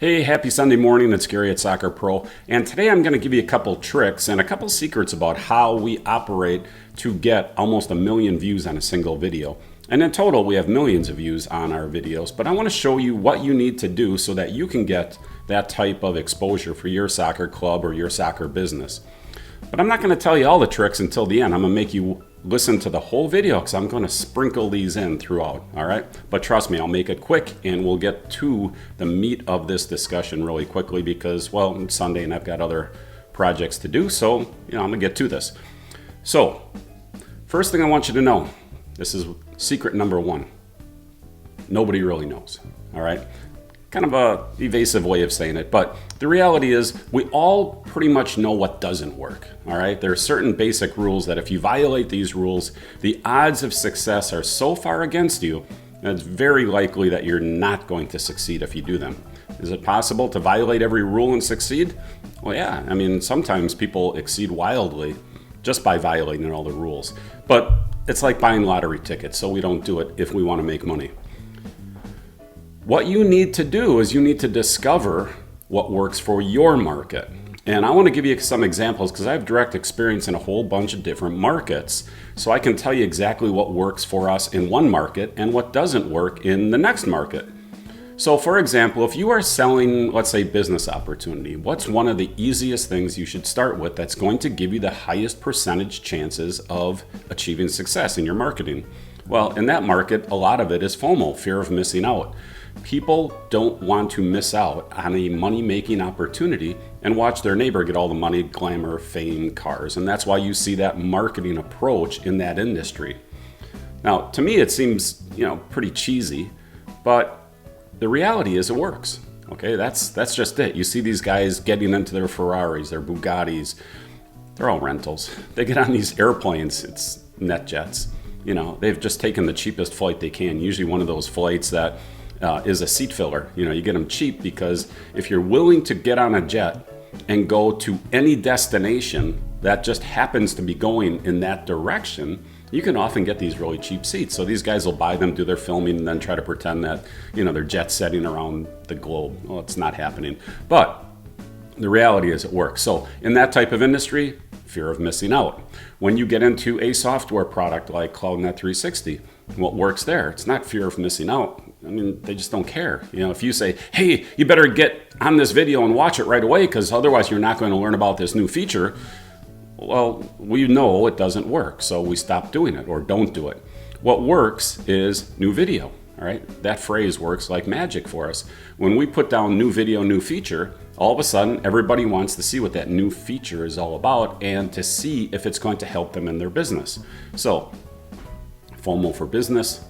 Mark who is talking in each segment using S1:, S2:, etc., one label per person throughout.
S1: Hey, happy Sunday morning. It's Gary at Soccer Pro, and today I'm going to give you a couple tricks and a couple secrets about how we operate to get almost 1 million views on a single video. And in total, we have millions of views on our videos, but I want to show you what you need to do so that you can get that type of exposure for your soccer club or your soccer business. But I'm not going to tell you all the tricks until the end. I'm going to make you listen to the whole video because I'm going to sprinkle these in throughout, all right? But trust me, I'll make it quick and we'll get to the meat of this discussion really quickly because, well, it's Sunday and I've got other projects to do, so, I'm going to get to this. So, first thing I want you to know, this is secret number one. Nobody really knows, all right? Kind of a evasive way of saying it, but the reality is we all pretty much know what doesn't work, all right? There are certain basic rules that if you violate these rules, the odds of success are so far against you that it's very likely that you're not going to succeed if you do them. Is it possible to violate every rule and succeed? Well, yeah, I mean, sometimes people exceed wildly just by violating all the rules, but it's like buying lottery tickets, so we don't do it if we want to make money. What you need to do is you need to discover what works for your market. And I want to give you some examples because I have direct experience in a whole bunch of different markets. So I can tell you exactly what works for us in one market and what doesn't work in the next market. So for example, if you are selling, let's say, business opportunity, what's one of the easiest things you should start with that's going to give you the highest percentage chances of achieving success in your marketing? Well, in that market, a lot of it is FOMO, fear of missing out. People don't want to miss out on a money-making opportunity and watch their neighbor get all the money, glamour, fame, cars. And that's why you see that marketing approach in that industry. Now, to me, it seems, pretty cheesy, but the reality is it works. Okay, that's just it. You see these guys getting into their Ferraris, their Bugattis. They're all rentals. They get on these airplanes. It's NetJets. They've just taken the cheapest flight they can, usually one of those flights that is a seat filler. You get them cheap because if you're willing to get on a jet and go to any destination that just happens to be going in that direction, you can often get these really cheap seats. So these guys will buy them, do their filming, and then try to pretend that, they're jet setting around the globe. Well, it's not happening. But the reality is it works. So in that type of industry, fear of missing out. When you get into a software product like CloudNet 360, what works there? It's not fear of missing out. I mean, they just don't care. If you say, hey, you better get on this video and watch it right away because otherwise you're not going to learn about this new feature, well, we know it doesn't work, so we stop doing it or don't do it. What works is new video, all right? That phrase works like magic for us. When we put down new video, new feature, all of a sudden everybody wants to see what that new feature is all about and to see if it's going to help them in their business. So, FOMO for business,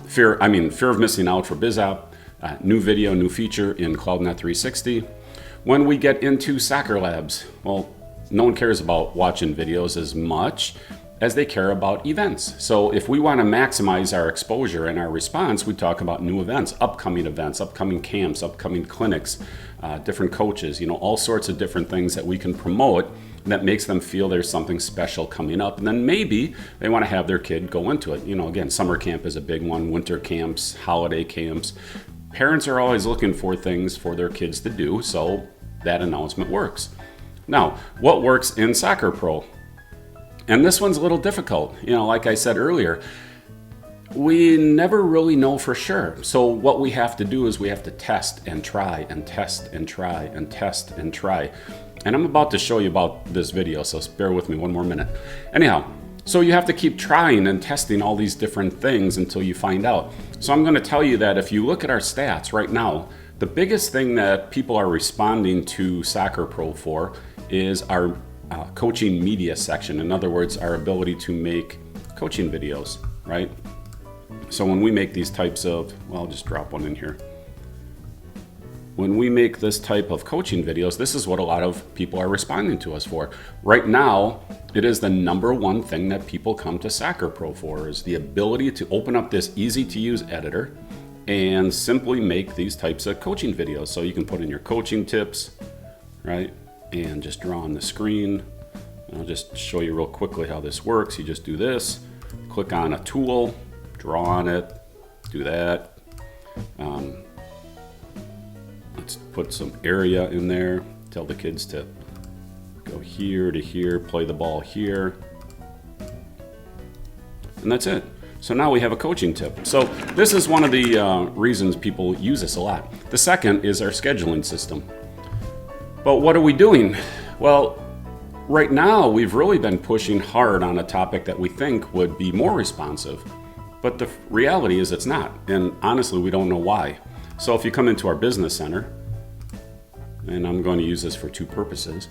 S1: fear of missing out for BizApp, new video, new feature in CloudNet 360. When we get into Soccer Labs, well, no one cares about watching videos as much as they care about events. So if we want to maximize our exposure and our response, we talk about new events, upcoming camps, upcoming clinics, different coaches, all sorts of different things that we can promote that makes them feel there's something special coming up. And then maybe they want to have their kid go into it. Again, summer camp is a big one, winter camps, holiday camps. Parents are always looking for things for their kids to do, so that announcement works. Now, what works in Soccer Pro? And this one's a little difficult. Like I said earlier, we never really know for sure. So what we have to do is we have to test and try and test and try and test and try. And I'm about to show you about this video, so bear with me one more minute. Anyhow, so you have to keep trying and testing all these different things until you find out. So I'm going to tell you that if you look at our stats right now, the biggest thing that people are responding to Soccer Pro for is our coaching media section. In other words, our ability to make coaching videos, right? So when we make these types of, well, I'll just drop one in here. When we make this type of coaching videos, this is what a lot of people are responding to us for. Right now, it is the number one thing that people come to Soccer Pro for, is the ability to open up this easy to use editor and simply make these types of coaching videos. So you can put in your coaching tips, right? And just draw on the screen. And I'll just show you real quickly how this works. You just do this, click on a tool, draw on it, do that. Let's put some area in there. Tell the kids to go here to here, play the ball here. And that's it. So now we have a coaching tip. So this is one of the reasons people use this a lot. The second is our scheduling system. But what are we doing? Well, right now we've really been pushing hard on a topic that we think would be more responsive. But the reality is it's not. And honestly, we don't know why. So if you come into our business center, and I'm going to use this for two purposes,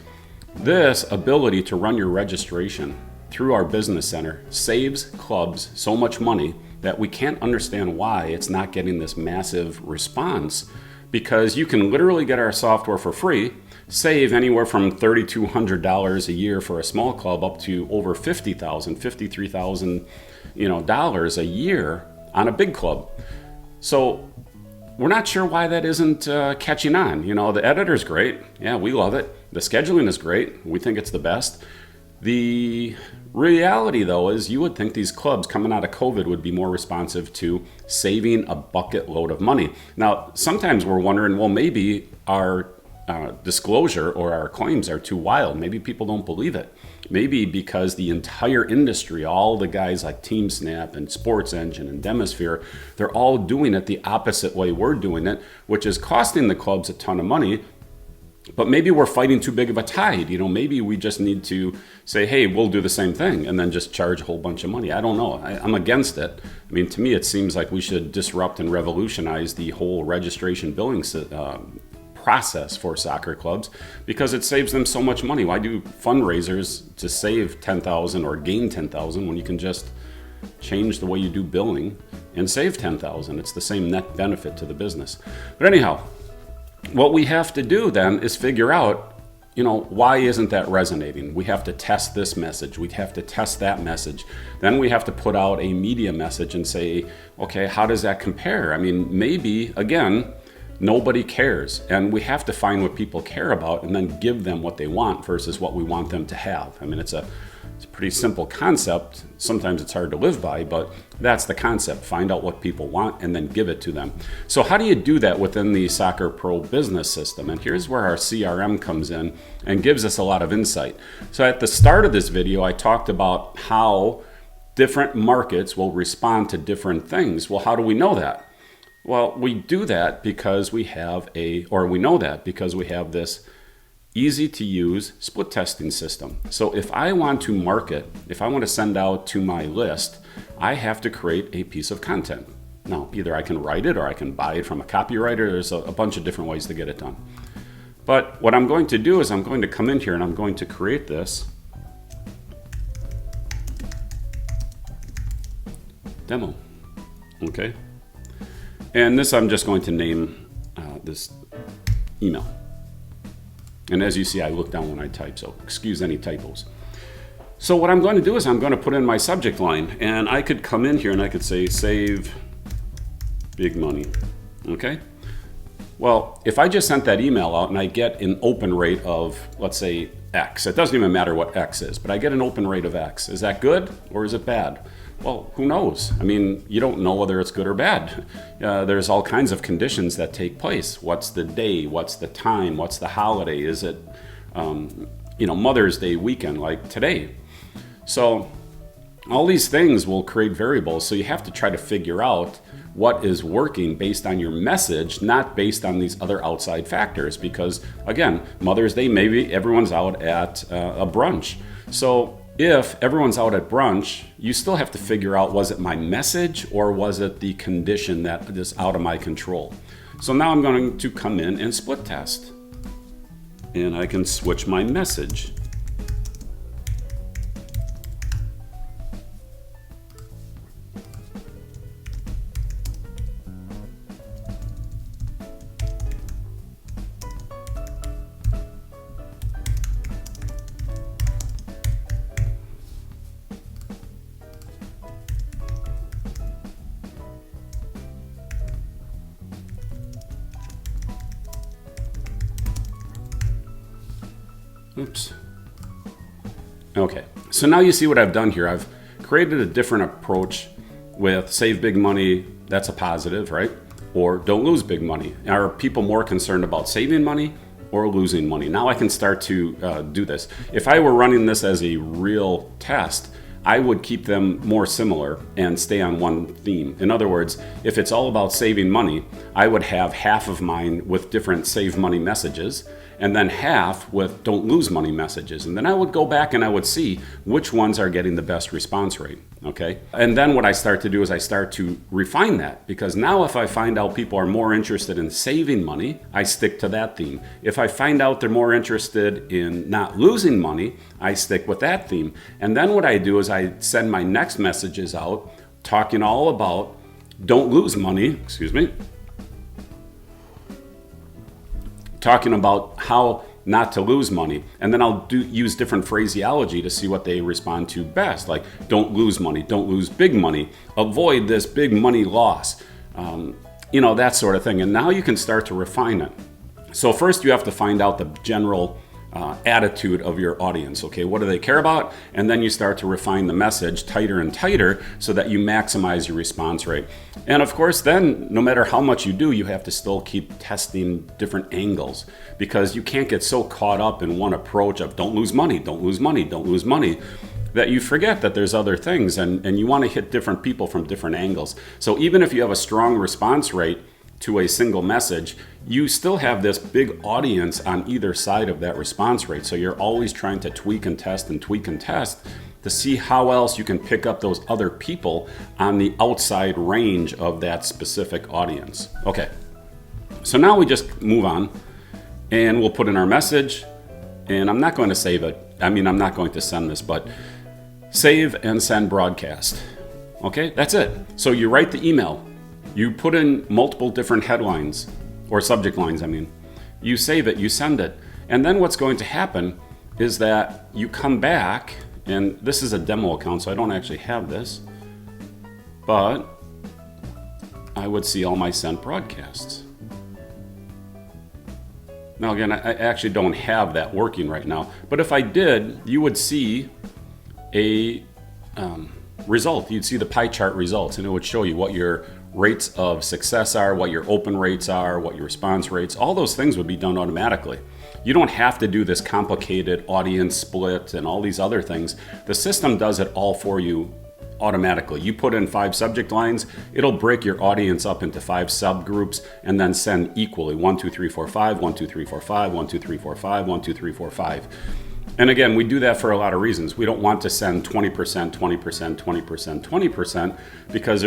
S1: this ability to run your registration through our business center saves clubs so much money that we can't understand why it's not getting this massive response, because you can literally get our software for free, save anywhere from $3,200 a year for a small club up to over $50,000, $53,000, dollars a year on a big club. So we're not sure why that isn't catching on. The editor's great. Yeah, we love it. The scheduling is great. We think it's the best. The reality, though, is you would think these clubs coming out of COVID would be more responsive to saving a bucket load of money. Now, sometimes we're wondering, well, maybe our disclosure or our claims are too wild. Maybe people don't believe it. Maybe because the entire industry, all the guys like TeamSnap and Sports Engine and Demisphere, they're all doing it the opposite way we're doing it, which is costing the clubs a ton of money. But maybe we're fighting too big of a tide. Maybe we just need to say, hey, we'll do the same thing and then just charge a whole bunch of money. I don't know. I'm against it. To me, it seems like we should disrupt and revolutionize the whole registration billing process for soccer clubs, because it saves them so much money. Why do fundraisers to save $10,000 or gain $10,000 when you can just change the way you do billing and save $10,000? It's the same net benefit to the business. But anyhow, what we have to do then is figure out, why isn't that resonating? We have to test this message. We have to test that message. Then we have to put out a media message and say, okay, how does that compare? Maybe, again, nobody cares. And we have to find what people care about and then give them what they want versus what we want them to have. It's a pretty simple concept. Sometimes it's hard to live by, but that's the concept. Find out what people want and then give it to them. So how do you do that within the Soccer Pro business system? And here's where our CRM comes in and gives us a lot of insight. So at the start of this video, I talked about how different markets will respond to different things. Well, how do we know that? Well, we do that because we know that because we have this easy to use split testing system. So if I want to market, if I want to send out to my list, I have to create a piece of content. Now, either I can write it or I can buy it from a copywriter. There's a bunch of different ways to get it done. But what I'm going to do is I'm going to come in here and I'm going to create this demo. Okay. And this I'm just going to name this email. And as you see, I look down when I type, so excuse any typos. So what I'm going to do is I'm going to put in my subject line, and I could come in here and I could say, save big money, okay? Well, if I just sent that email out and I get an open rate of, let's say, X, it doesn't even matter what X is, but I get an open rate of X. Is that good or is it bad? Well, who knows? You don't know whether it's good or bad. There's all kinds of conditions that take place. What's the day? What's the time? What's the holiday? Is it, Mother's Day weekend like today? So all these things will create variables. So you have to try to figure out what is working based on your message, not based on these other outside factors. Because again, Mother's Day, maybe everyone's out at a brunch. So if everyone's out at brunch, you still have to figure out, was it my message or was it the condition that is out of my control? So now I'm going to come in and split test. And I can switch my message. Oops. Okay, so now you see what I've done here. I've created a different approach with save big money. That's a positive, right? or don't lose big money? Are people more concerned about saving money or losing money? Now I can start to do this. If I were running this as a real test, I would keep them more similar and stay on one theme. In other words, if it's all about saving money, I would have half of mine with different save money messages, and then half with don't lose money messages. And then I would go back and I would see which ones are getting the best response rate, okay? And then what I start to do is I start to refine that, because now if I find out people are more interested in saving money, I stick to that theme. If I find out they're more interested in not losing money, I stick with that theme. And then what I do is I send my next messages out talking all about don't lose money, talking about how not to lose money. And then I'll use different phraseology to see what they respond to best. Like, don't lose money, don't lose big money, avoid this big money loss, that sort of thing. And now you can start to refine it. So first you have to find out the general attitude of your audience. Okay, what do they care about? And then you start to refine the message tighter and tighter so that you maximize your response rate. And of course, then no matter how much you do, you have to still keep testing different angles, because you can't get so caught up in one approach of don't lose money, don't lose money, don't lose money, that you forget that there's other things, and you want to hit different people from different angles. So even if you have a strong response rate to a single message, you still have this big audience on either side of that response rate. So you're always trying to tweak and test to see how else you can pick up those other people on the outside range of that specific audience. Okay, so now we just move on and we'll put in our message, and I'm not going to save it. I'm not going to send this, but save and send broadcast. Okay, that's it. So you write the email. You put in multiple different headlines or subject lines, You save it, you send it. And then what's going to happen is that you come back, and this is a demo account, so I don't actually have this, but I would see all my sent broadcasts. Now again, I actually don't have that working right now, but if I did, you would see a result. You'd see the pie chart results, and it would show you what your rates of success are, what your open rates are, what your response rates, all those things would be done automatically. You don't have to do this complicated audience split and all these other things. The system does it all for you automatically. You put in 5 subject lines, it'll break your audience up into 5 subgroups and then send equally 1, 2, 3, 4, 5, 1, 2, 3, 4, 5, 1, 2, 3, 4, 5, 1, 2, 3, 4, 5. And again, we do that for a lot of reasons. We don't want to send 20%, 20%, 20%, 20%, because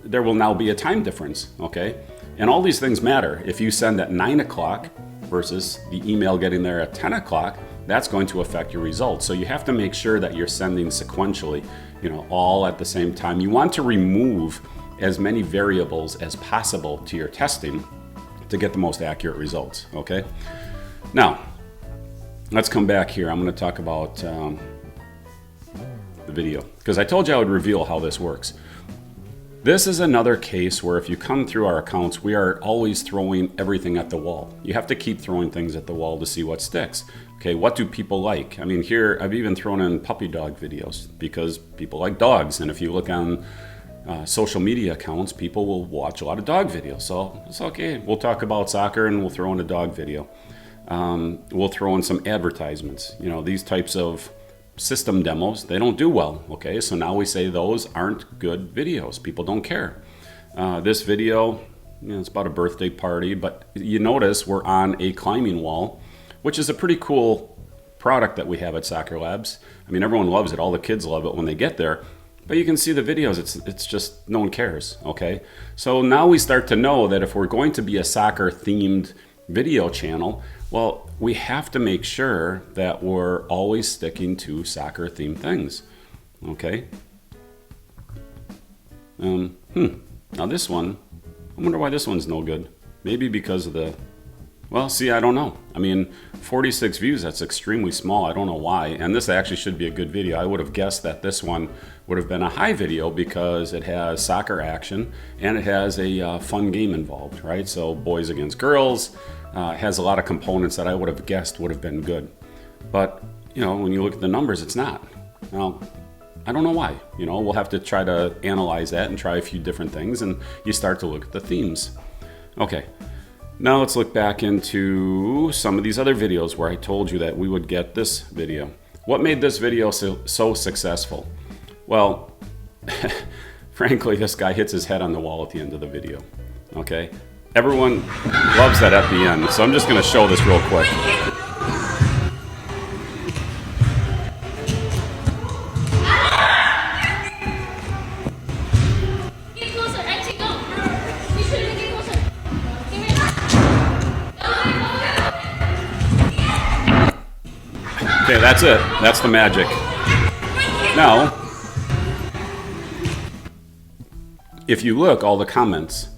S1: there will now be a time difference, okay? And all these things matter. If you send at 9 o'clock versus the email getting there at 10 o'clock, that's going to affect your results. So you have to make sure that you're sending sequentially, all at the same time. You want to remove as many variables as possible to your testing to get the most accurate results, okay? Now, let's come back here. I'm going to talk about the video, because I told you I would reveal how this works. This is another case where if you come through our accounts, we are always throwing everything at the wall. You have to keep throwing things at the wall to see what sticks. Okay, what do people like? Here I've even thrown in puppy dog videos because people like dogs. And if you look on social media accounts, people will watch a lot of dog videos. So it's okay. We'll talk about soccer and we'll throw in a dog video. We'll throw in some advertisements. These types of system demos, they don't do well. Okay, so now we say those aren't good videos. People don't care. This video, it's about a birthday party, but you notice we're on a climbing wall, which is a pretty cool product that we have at Soccer Labs. Everyone loves it. All the kids love it when they get there. But you can see the videos, it's just no one cares, okay? So now we start to know that if we're going to be a soccer-themed video channel, well, we have to make sure that we're always sticking to soccer-themed things, okay? Now this one, I wonder why this one's no good. Maybe because of the, well, see, I don't know. 46 views, that's extremely small. I don't know why. And this actually should be a good video. I would have guessed that this one would have been a high video because it has soccer action and it has a fun game involved, right? So boys against girls, has a lot of components that I would have guessed would have been good. But, when you look at the numbers, it's not. Now, I don't know why. We'll have to try to analyze that and try a few different things, and you start to look at the themes. Okay, now let's look back into some of these other videos where I told you that we would get this video. What made this video so successful? Well, frankly, this guy hits his head on the wall at the end of the video. Okay, everyone loves that at the end, so I'm just going to show this real quick. Okay, that's it. That's the magic. Now, if you look, all the comments,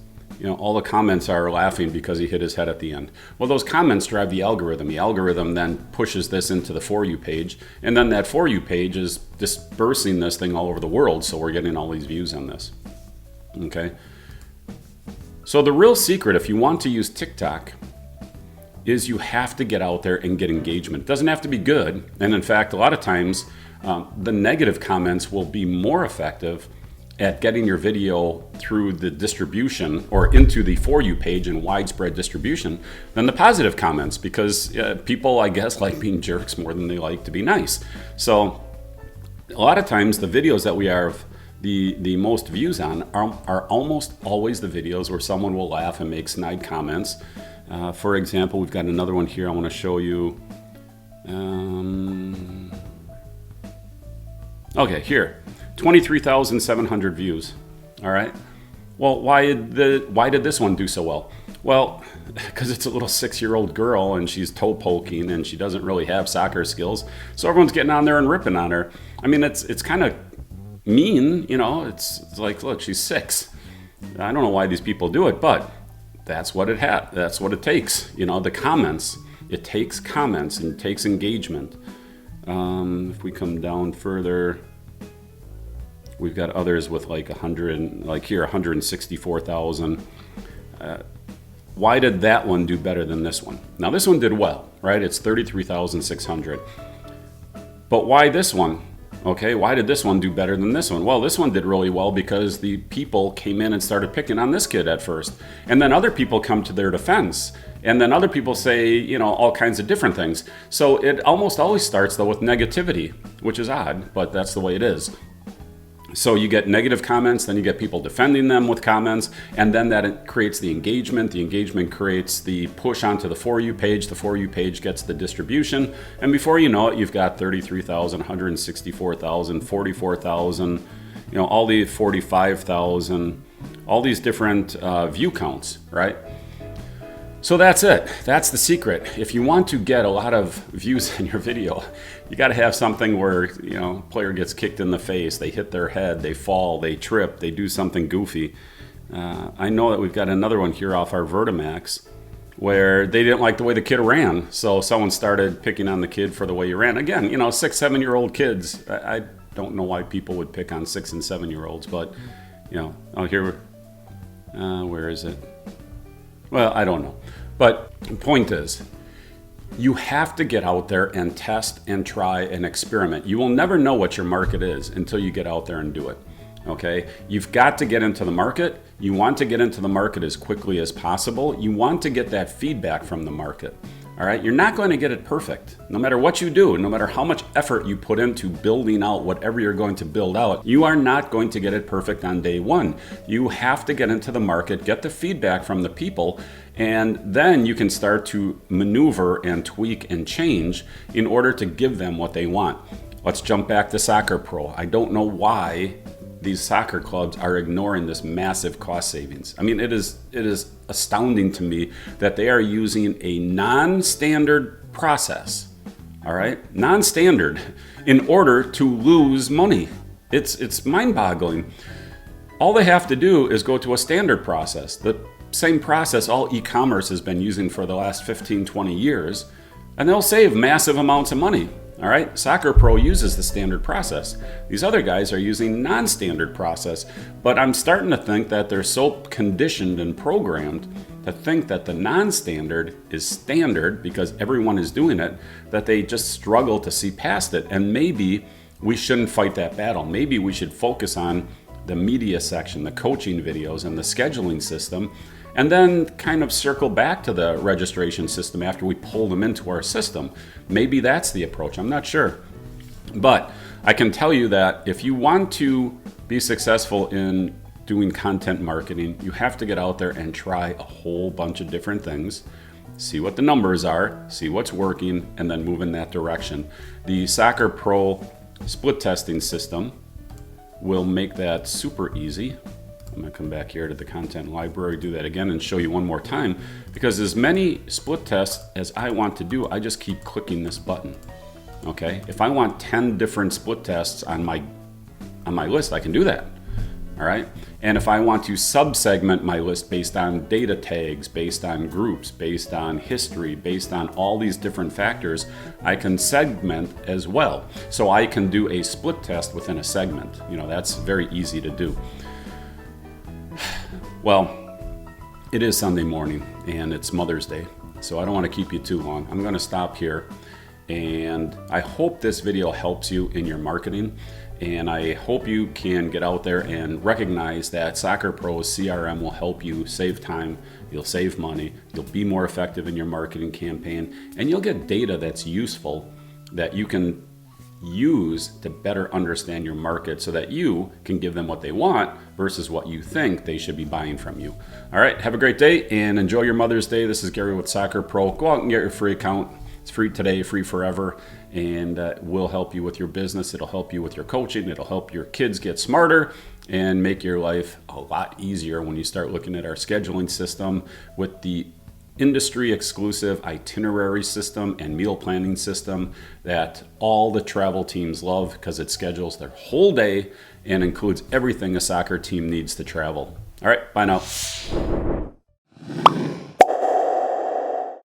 S1: all the comments are laughing because he hit his head at the end. Well, those comments drive the algorithm. The algorithm then pushes this into the For You page, and then that For You page is dispersing this thing all over the world, so we're getting all these views on this. Okay? So the real secret, if you want to use TikTok, is you have to get out there and get engagement. It doesn't have to be good, and in fact, a lot of times, the negative comments will be more effective at getting your video through the distribution or into the For You page and widespread distribution than the positive comments, because people, I guess, like being jerks more than they like to be nice. So a lot of times the videos that we have the most views on are almost always the videos where someone will laugh and make snide comments. For example, we've got another one here I want to show you. Okay, here, 23,700 views. All right. Well, why did this one do so well? Well, because it's a little 6-year-old girl and she's toe poking and she doesn't really have soccer skills, so everyone's getting on there and ripping on her. I mean, it's kind of mean, It's like, look, she's 6. I don't know why these people do it, but that's what that's what it takes. The comments. It takes comments and it takes engagement. If we come down further, we've got others with like 100, like here, 164,000. Why did that one do better than this one? Now this one did well, right? It's 33,600. But why this one? Okay, why did this one do better than this one? Well, this one did really well because the people came in and started picking on this kid at first. And then other people come to their defense. And then other people say, all kinds of different things. So it almost always starts, though, with negativity, which is odd, but that's the way it is. So you get negative comments, then you get people defending them with comments, and then that creates the engagement. The engagement creates the push onto the For You page. The For You page gets the distribution, and before you know it, you've got 33,000, 164,000, 44,000, all the 45,000, all these different view counts, right? So that's it. That's the secret. If you want to get a lot of views in your video, you got to have something where, player gets kicked in the face, they hit their head, they fall, they trip, they do something goofy. I know that we've got another one here off our Vertimax where they didn't like the way the kid ran. So someone started picking on the kid for the way he ran. Again, 6, 7-year-old kids. I don't know why people would pick on 6 and 7-year-olds, but, here, where is it? Well, I don't know. But the point is, you have to get out there and test and try and experiment. You will never know what your market is until you get out there and do it. Okay? You've got to get into the market. You want to get into the market as quickly as possible. You want to get that feedback from the market. All right? You're not going to get it perfect. No matter what you do, no matter how much effort you put into building out whatever you're going to build out, you are not going to get it perfect on day one. You have to get into the market, get the feedback from the people, and then you can start to maneuver and tweak and change in order to give them what they want. Let's jump back to Soccer Pro. I don't know why these soccer clubs are ignoring this massive cost savings. I mean, it is astounding to me that they are using a non-standard process, all right? Non-standard, in order to lose money. It's mind-boggling. All they have to do is go to a standard process. The same process all e-commerce has been using for the last 15, 20 years, and they'll save massive amounts of money. All right, Soccer Pro uses the standard process. These other guys are using non-standard process, but I'm starting to think that they're so conditioned and programmed to think that the non-standard is standard because everyone is doing it, that they just struggle to see past it. And maybe we shouldn't fight that battle. Maybe we should focus on the media section, the coaching videos, and the scheduling system, and then kind of circle back to the registration system after we pull them into our system. Maybe that's the approach. I'm not sure. But I can tell you that if you want to be successful in doing content marketing, you have to get out there and try a whole bunch of different things, see what the numbers are, see what's working, and then move in that direction. The Soccer Pro split testing system will make that super easy. I'm going to come back here to the content library, do that again, and show you one more time, because as many split tests as I want to do, I just keep clicking this button. Okay, if I want 10 different split tests on my list, I can do that. All right, and if I want to sub-segment my list based on data tags, based on groups, based on history, based on all these different factors, I can segment as well. So I can do a split test within a segment. You know, that's very easy to do. Well, it is Sunday morning and it's Mother's Day, so I don't want to keep you too long. I'm going to stop here, and I hope this video helps you in your marketing. And I hope you can get out there and recognize that Soccer Pro's CRM will help you save time, you'll save money, you'll be more effective in your marketing campaign, and you'll get data that's useful that you can use to better understand your market so that you can give them what they want versus what you think they should be buying from you. All right, have a great day and enjoy your Mother's Day. This is Gary with Soccer Pro. Go out and get your free account. It's free today, free forever, and will help you with your business. It'll help you with your coaching. It'll help your kids get smarter and make your life a lot easier when you start looking at our scheduling system with the industry exclusive itinerary system and meal planning system that all the travel teams love, because it schedules their whole day and includes everything a soccer team needs to travel. All right, bye now.